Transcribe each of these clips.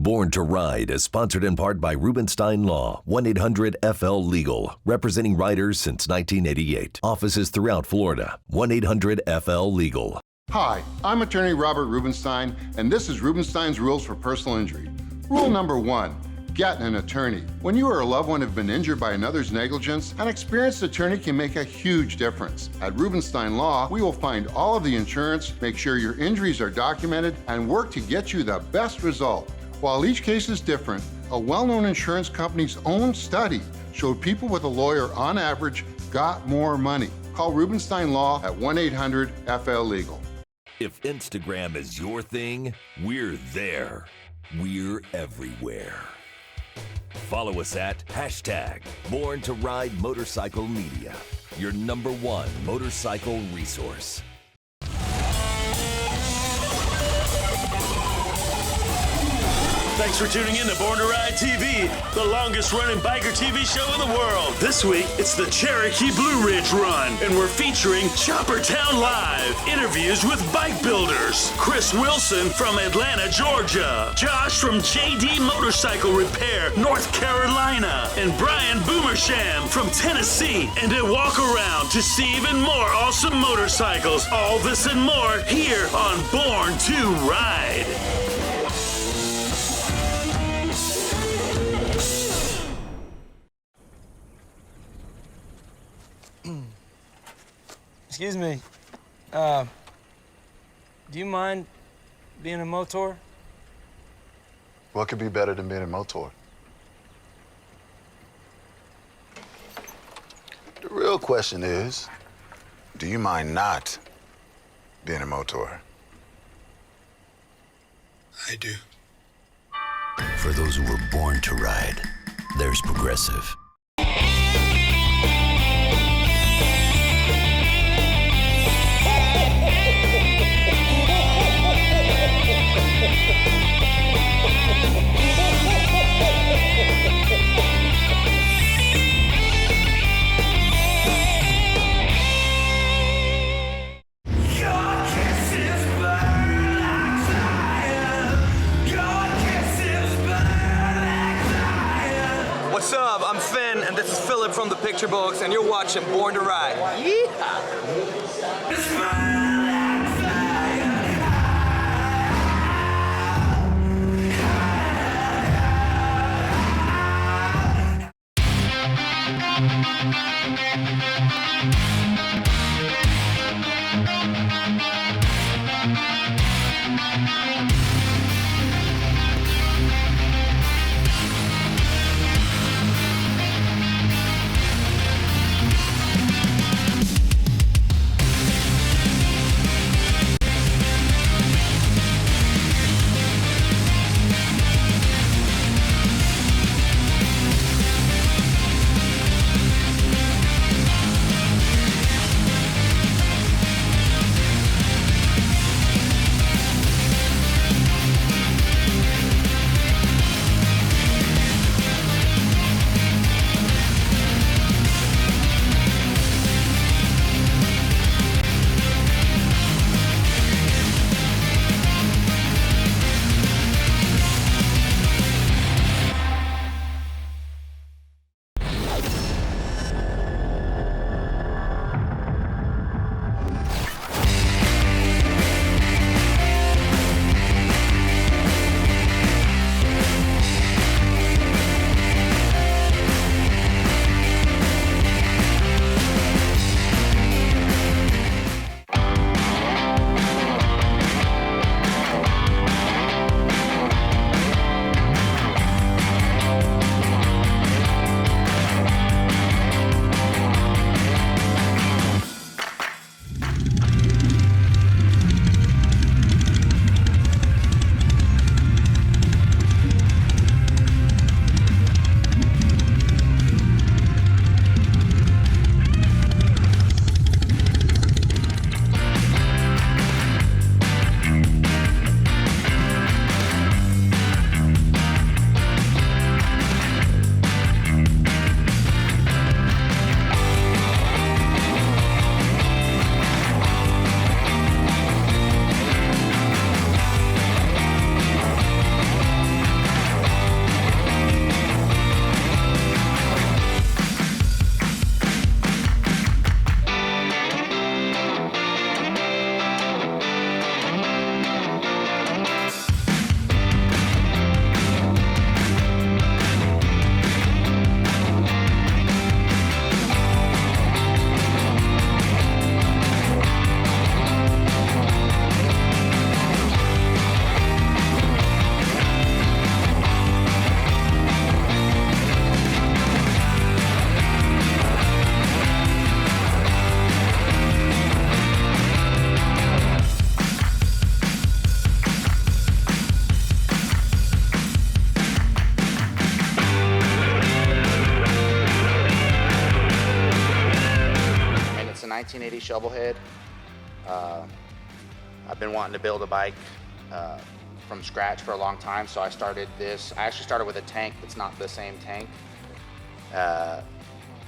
Born to Ride is sponsored in part by Rubenstein Law, 1-800-FL-LEGAL, representing riders since 1988. Offices throughout Florida, 1-800-FL-LEGAL. Hi, I'm attorney Robert Rubenstein, and this is Rubenstein's Rules for Personal Injury. Rule number 1, get an attorney. When you or a loved one have been injured by another's negligence, an experienced attorney can make a huge difference. At Rubenstein Law, we will find all of the insurance, make sure your injuries are documented, and work to get you the best result. While each case is different, a well-known insurance company's own study showed people with a lawyer on average got more money. Call Rubenstein Law at 1-800-FL-LEGAL. If Instagram is your thing, we're there. We're everywhere. Follow us at #Born to Ride Motorcycle Media, your #1 motorcycle resource. Thanks for tuning in to Born to Ride TV, the longest running biker TV show in the world. This week, it's the Cherokee Blue Ridge Run, and we're featuring Choppertown Live, interviews with bike builders, Chris Wilson from Atlanta, Georgia, Josh from JD Motorcycle Repair, North Carolina, and Brian Bomersheim from Tennessee, and a walk around to see even more awesome motorcycles. All this and more here on Born to Ride. Excuse me, do you mind being a motor? What could be better than being a motor? The real question is, do you mind not being a motor? I do. For those who were born to ride, there's Progressive. What's up? I'm Finn, and this is Philip from the Picture Books, and you're watching Born to Ride. shovelhead. I've been wanting to build a bike from scratch for a long time, so I started this. I actually started with a tank that's not the same tank.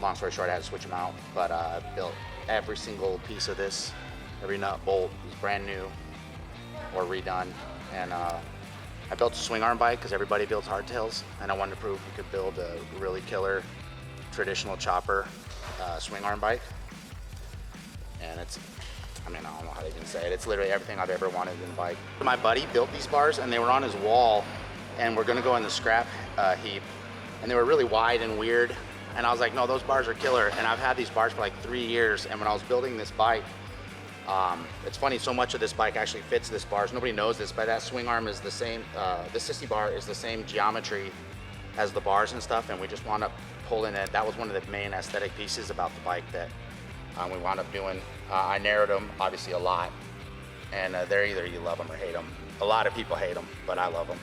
Long story short, I had to switch them out, but I built every single piece of this. Every nut, bolt is brand new or redone. And I built a swing arm bike because everybody builds hardtails, and I wanted to prove we could build a really killer traditional chopper swing arm bike. And it's, I mean, I don't know how to even say it. It's literally everything I've ever wanted in a bike. My buddy built these bars, and they were on his wall, and we're gonna go in the scrap heap, and they were really wide and weird. And I was like, no, those bars are killer. And I've had these bars for like 3 years, and when I was building this bike, it's funny, so much of this bike actually fits this bars. Nobody knows this, but that swing arm is the same, the sissy bar is the same geometry as the bars and stuff, and we just wound up pulling it. That was one of the main aesthetic pieces about the bike that we wound up doing. I narrowed them, obviously, a lot, and they're either you love them or hate them. A lot of people hate them, but I love them.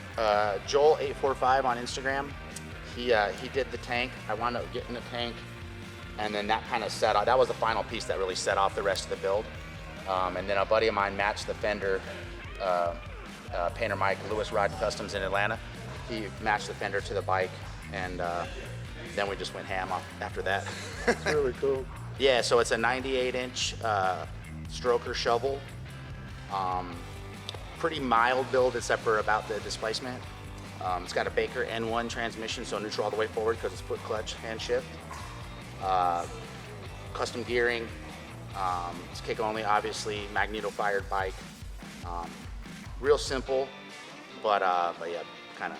Joel845 on Instagram, he did the tank. I wound up getting the tank, and then that kind of set off, that was the final piece that really set off the rest of the build. And then a buddy of mine matched the fender, painter Mike, Lewis Rod Customs in Atlanta. He matched the fender to the bike, and then we just went ham after that. It's really cool. Yeah, so it's a 98-inch stroker shovel. Pretty mild build except for about the displacement. It's got a Baker N1 transmission, so neutral all the way forward because it's foot clutch, hand shift. Custom gearing. It's kick only, obviously, magneto-fired bike. Real simple, but yeah, kind of.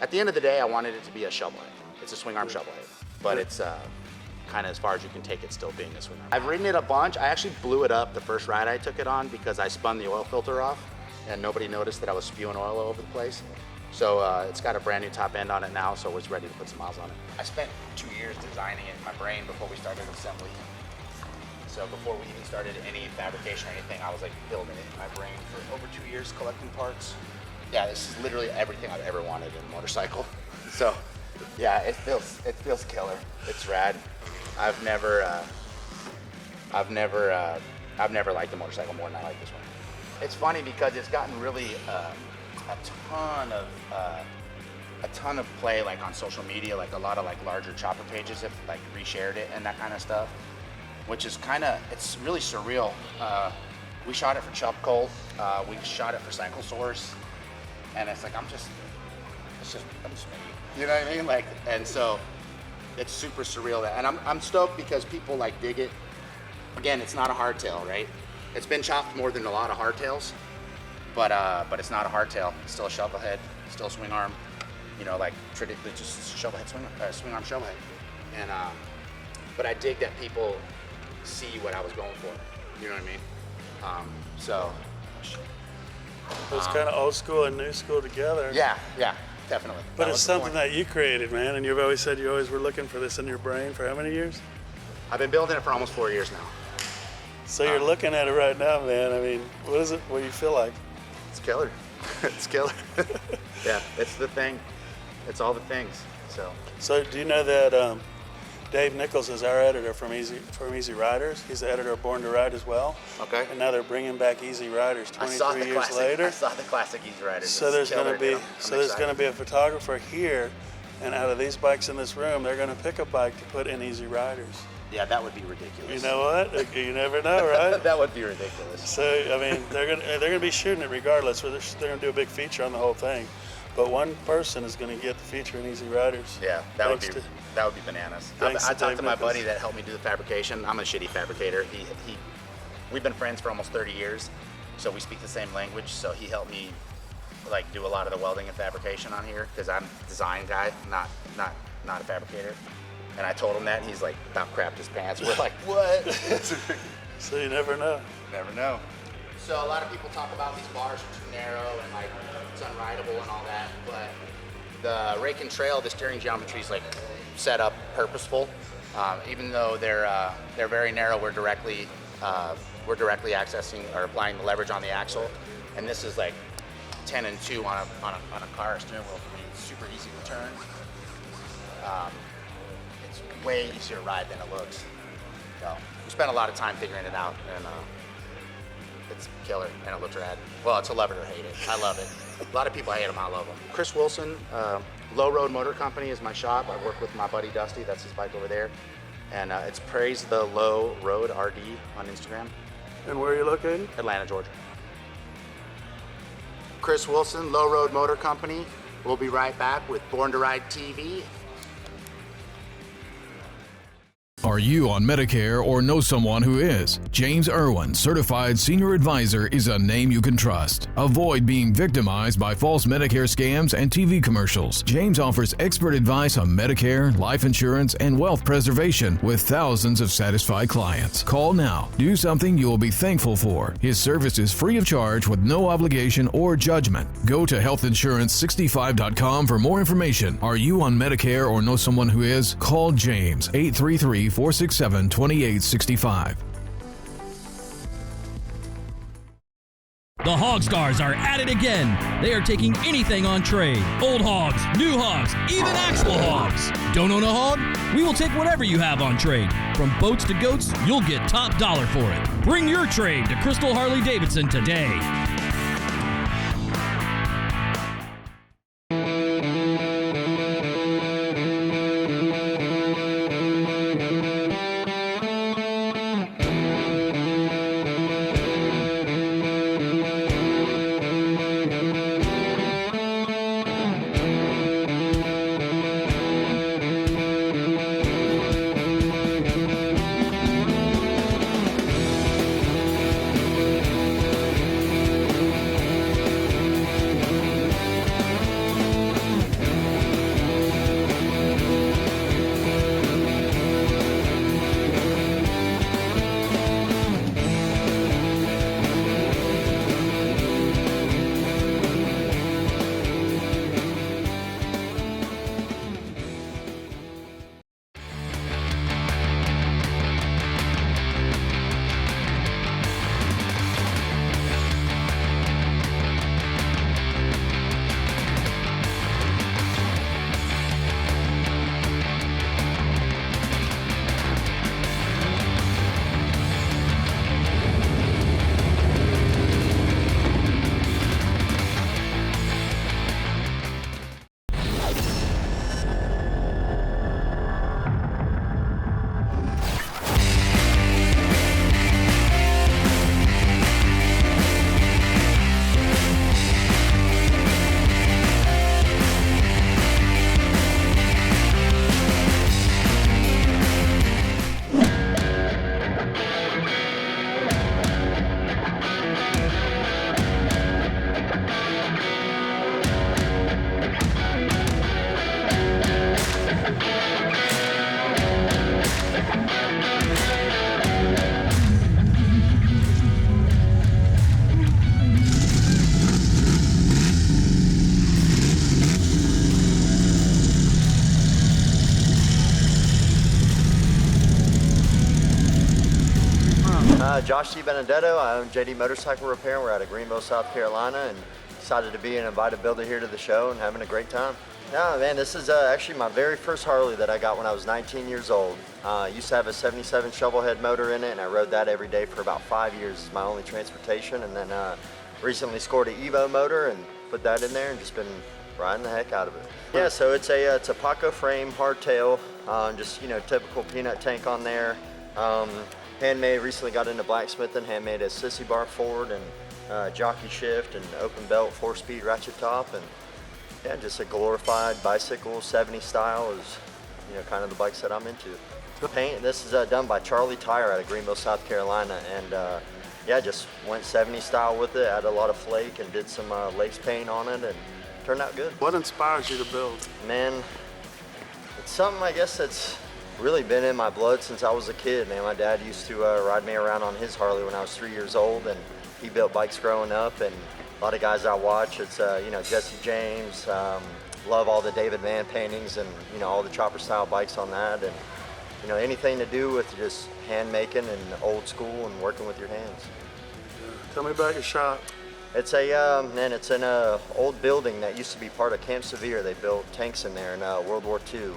At the end of the day, I wanted it to be a shovelhead. It's a swing arm shovelhead, but it's kind of as far as you can take it still being a swing arm. I've ridden it a bunch. I actually blew it up the first ride I took it on because I spun the oil filter off and nobody noticed that I was spewing oil all over the place. So it's got a brand new top end on it now, so it's ready to put some miles on it. I spent 2 years designing it in my brain before we started assembly. So before we even started any fabrication or anything, I was like building it in my brain for over 2 years, collecting parts. Yeah, this is literally everything I've ever wanted in a motorcycle. So yeah, it feels killer. It's rad. I've never liked a motorcycle more than I like this one. It's funny because it's gotten really a ton of play like on social media, like a lot of like larger chopper pages have like reshared it and that kind of stuff, which is it's really surreal. We shot it for Chop Cult, we shot it for Cycle Source, and it's like I'm just me, you know what I mean? Like, and so it's super surreal and I'm stoked because people like dig it. Again, it's not a hardtail, right? It's been chopped more than a lot of hardtails, but it's not a hardtail. It's still a shovelhead, still a swing arm, you know, like traditionally just shovelhead swing arm shovelhead. And but I dig that people see what I was going for. You know what I mean? So it's kind of old school and new school together. Yeah, definitely. But it's something that you created, man, and you've always said you always were looking for this in your brain for how many years? I've been building it for almost 4 years now. So you're looking at it right now, man. I mean, what is it? What do you feel like? It's killer. It's killer. Yeah, it's the thing. It's all the things. So do you know that Dave Nichols is our editor from Easy Riders? He's the editor of Born to Ride as well. Okay. And now they're bringing back Easy Riders 23 years later. I saw the classic Easy Riders. So there's going to be a photographer here, and out of these bikes in this room, they're going to pick a bike to put in Easy Riders. Yeah, that would be ridiculous. You know what? You never know, right? That would be ridiculous. So I mean, they're gonna be shooting it regardless. They're gonna do a big feature on the whole thing, but one person is gonna get the feature in Easy Riders. Yeah, that would be bananas. I talked to my buddy that helped me do the fabrication. I'm a shitty fabricator. We've been friends for almost 30 years, so we speak the same language. So he helped me like do a lot of the welding and fabrication on here because I'm a design guy, not a fabricator. And I told him that, and he's like, about crapped his pants. We're like, what? So you never know. Never know. So a lot of people talk about these bars are too narrow and like it's unrideable and all that, but the rake and trail, the steering geometry is like set up purposeful. Even though they're very narrow, we're directly accessing or applying the leverage on the axle, and this is like 10 and 2 on a car steering wheel for me. It's super easy to turn. It's way easier to ride than it looks. So spent a lot of time figuring it out, and it's killer, and it looks rad. Well, it's a love it or hate it. I love it. A lot of people hate them, I love them. Chris Wilson, Low Road Motor Company is my shop. I work with my buddy Dusty, that's his bike over there. And it's Praise the Low Road RD on Instagram. And where are you located? Atlanta, Georgia. Chris Wilson, Low Road Motor Company. We'll be right back with Born to Ride TV. Are you on Medicare or know someone who is? James Irwin, Certified Senior Advisor, is a name you can trust. Avoid being victimized by false Medicare scams and TV commercials. James offers expert advice on Medicare, life insurance, and wealth preservation with thousands of satisfied clients. Call now. Do something you will be thankful for. His service is free of charge with no obligation or judgment. Go to healthinsurance65.com for more information. Are you on Medicare or know someone who is? Call James, 833-467-2865. The Hog Stars are at it again. They are taking anything on trade. Old hogs, new hogs, even actual hogs. Don't own a hog? We will take whatever you have on trade. From boats to goats, you'll get top dollar for it. Bring your trade to Crystal Harley-Davidson today. Josh Debenedetto. I own JD Motorcycle Repair. We're out of Greenville, South Carolina, and excited to be an invited builder here to the show and having a great time. No, man, this is actually my very first Harley that I got when I was 19 years old. I used to have a 77 shovelhead motor in it, and I rode that every day for about 5 years as my only transportation, and then recently scored an Evo motor and put that in there and just been riding the heck out of it. Yeah, so it's a Paco frame, hardtail, just, you know, typical peanut tank on there. Handmade, recently got into blacksmithing, handmade a sissy bar forward and jockey shift and open belt 4-speed ratchet top, and yeah, just a glorified bicycle, 70 style is, you know, kind of the bikes that I'm into. Paint, this is done by Charlie Tire out of Greenville, South Carolina, and yeah, just went 70 style with it, added a lot of flake and did some lace paint on it, and turned out good. What inspires you to build? Man, it's something I guess that's really been in my blood since I was a kid, man. My dad used to ride me around on his Harley when I was 3 years old, and he built bikes growing up, and a lot of guys I watch, it's, you know, Jesse James, love all the David Mann paintings and, you know, all the chopper style bikes on that, and, you know, anything to do with just hand making and old school and working with your hands. Tell me about your shop. It's a, man, it's in a old building that used to be part of Camp Sevier. They built tanks in there in World War II.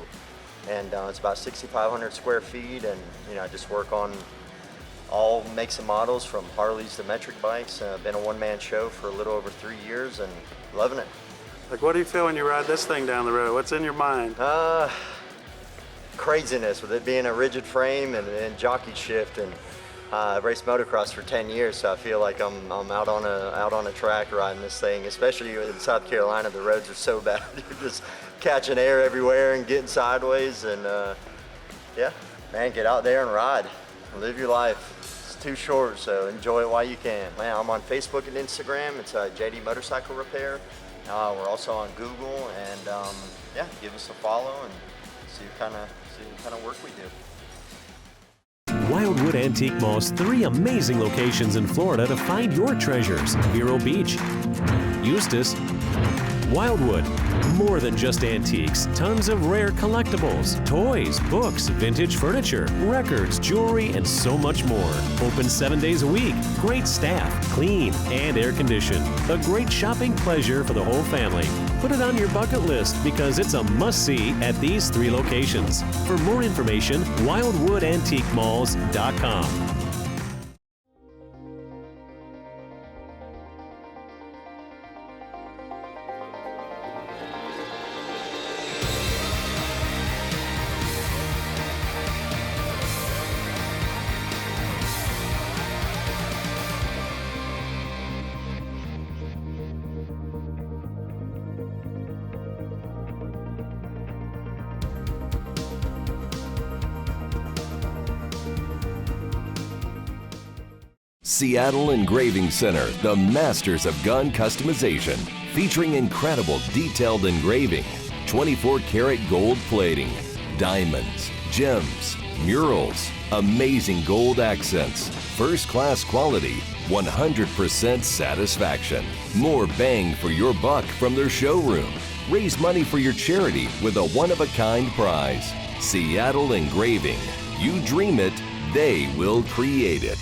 And it's about 6,500 square feet, and, you know, I just work on all makes and models from Harleys to metric bikes. Been a one-man show for a little over 3 years and loving it. Like, what do you feel when you ride this thing down the road? What's in your mind? Craziness with it being a rigid frame and jockey shift, and I've raced motocross for 10 years, so I feel like I'm out on a track riding this thing. Especially in South Carolina, the roads are so bad. You're just catching air everywhere and getting sideways, and yeah, man, get out there and ride. Live your life. It's too short, so enjoy it while you can. Man, I'm on Facebook and Instagram. It's JD Motorcycle Repair. We're also on Google, and yeah, give us a follow and see what kind of work we do. Wildwood Antique Mall's 3 amazing locations in Florida to find your treasures. Vero Beach, Eustis, Wildwood. More than just antiques, tons of rare collectibles, toys, books, vintage furniture, records, jewelry, and so much more. Open 7 days a week, great staff, clean, and air-conditioned. A great shopping pleasure for the whole family. Put it on your bucket list because it's a must-see at these 3 locations. For more information, wildwoodantiquemalls.com. Seattle Engraving Center, the masters of gun customization, featuring incredible detailed engraving, 24-karat gold plating, diamonds, gems, murals, amazing gold accents, first-class quality, 100% satisfaction. More bang for your buck from their showroom. Raise money for your charity with a one-of-a-kind prize. Seattle Engraving. You dream it, they will create it.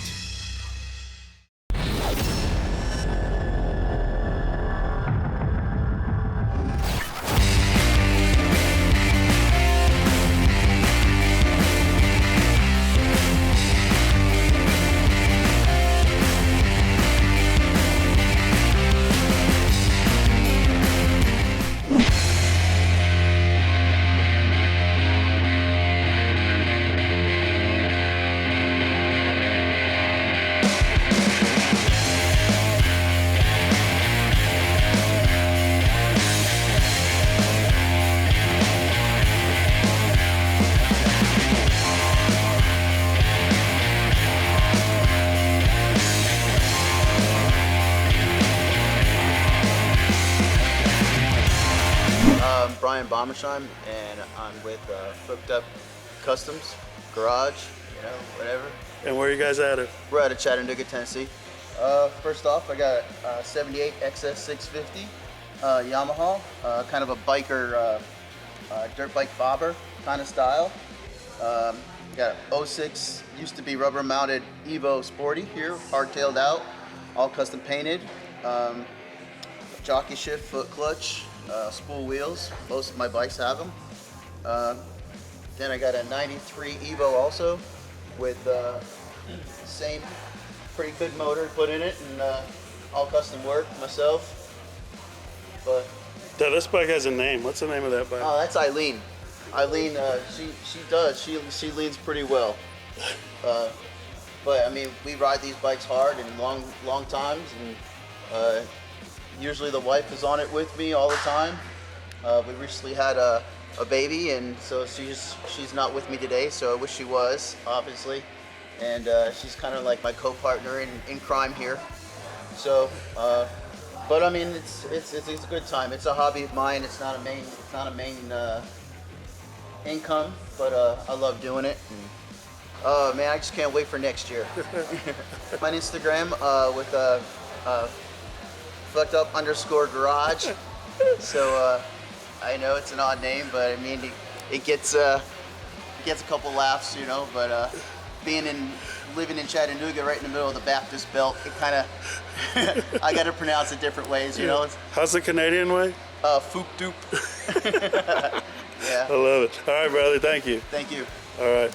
Bomersheim, and I'm with Phuk Customs Garage, whatever. And where are you guys at? We're out of Chattanooga, Tennessee. First off, I got a 78 XS 650 Yamaha, kind of a biker, dirt bike bobber kind of style. Got a 06, used to be rubber mounted Evo Sporty here, hardtailed out, all custom painted. Jockey shift, foot clutch. Spool wheels, most of my bikes have them. Then I got a 93 Evo also with same pretty good motor put in it, and all custom work myself. But this bike has a name. What's the name of that bike? Oh, that's Eileen. Eileen, she leans pretty well. But I mean, we ride these bikes hard and long times, and usually the wife is on it with me all the time. We recently had a baby, and so she's not with me today, so I wish she was, obviously. And she's kind of like my co-partner in crime here. So, but I mean, it's a good time. It's a hobby of mine. It's not a main income, but I love doing it. And, man, I just can't wait for next year. My Instagram with Phuk_garage. So I know it's an odd name, but I mean it gets a couple laughs, But living in Chattanooga, right in the middle of the Baptist Belt, it kind of I got to pronounce it different ways, How's the Canadian way? Phuk. Yeah. I love it. All right, brother. Thank you. Thank you. All right.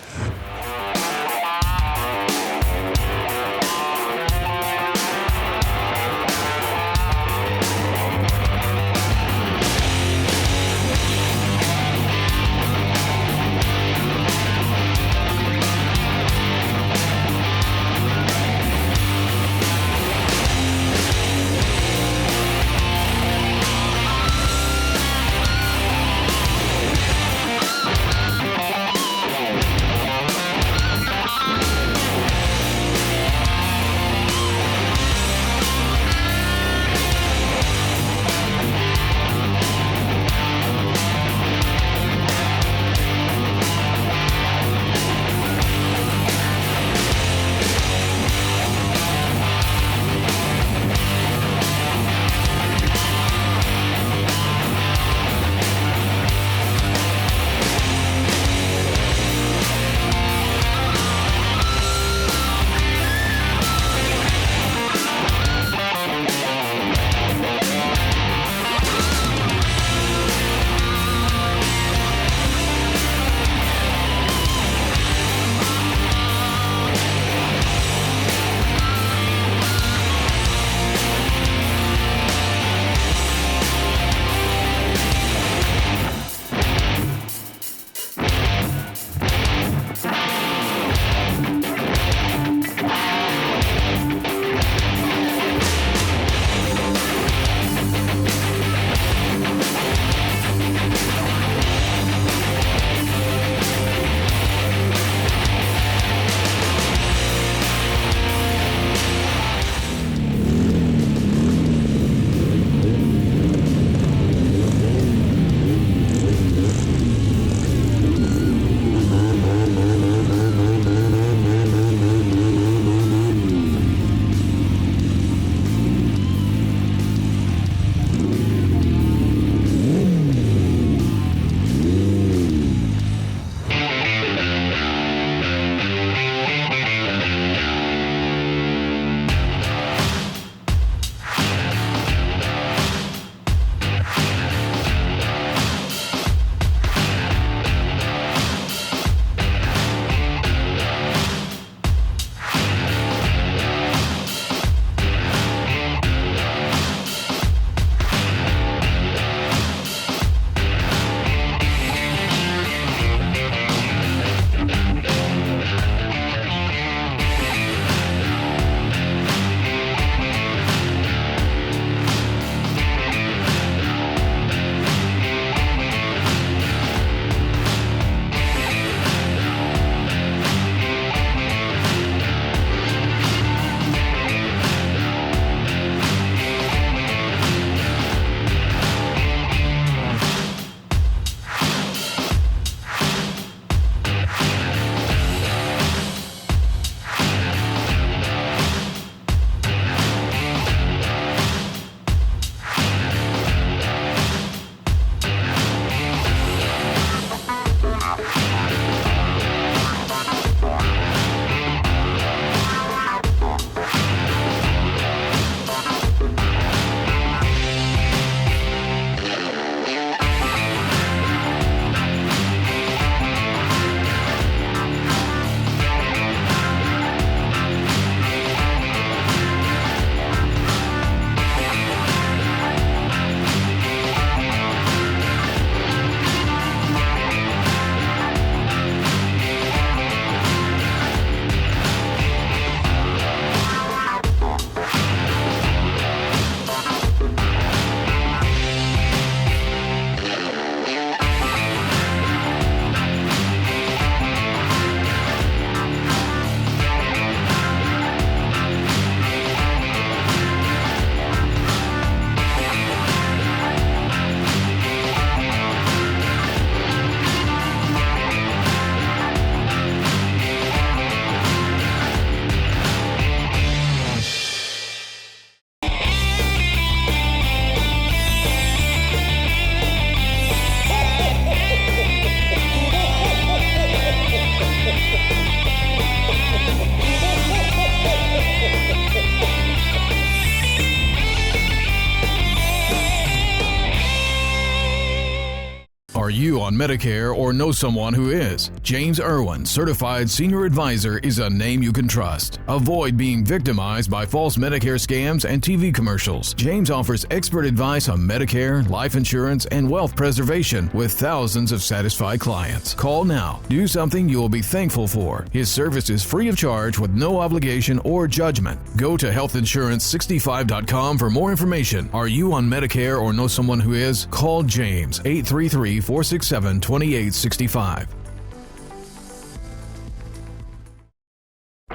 Are you on Medicare or know someone who is? James Irwin, Certified Senior Advisor, is a name you can trust. Avoid being victimized by false Medicare scams and TV commercials. James offers expert advice on Medicare, life insurance, and wealth preservation with thousands of satisfied clients. Call now. Do something you will be thankful for. His service is free of charge with no obligation or judgment. Go to healthinsurance65.com for more information. Are you on Medicare or know someone who is? Call James, 833-467-2865.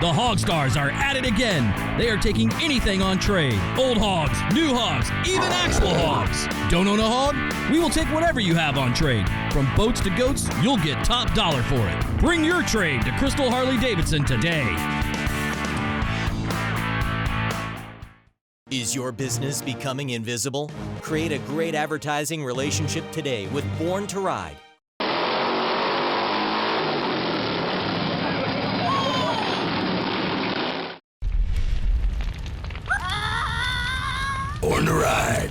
The Hog Stars are at it again. They are taking anything on trade. Old hogs, new hogs, even actual hogs. Don't own a hog? We will take whatever you have on trade. From boats to goats, you'll get top dollar for it. Bring your trade to Crystal Harley-Davidson today. Is your business becoming invisible? Create a great advertising relationship today with Born to Ride. Born to Ride.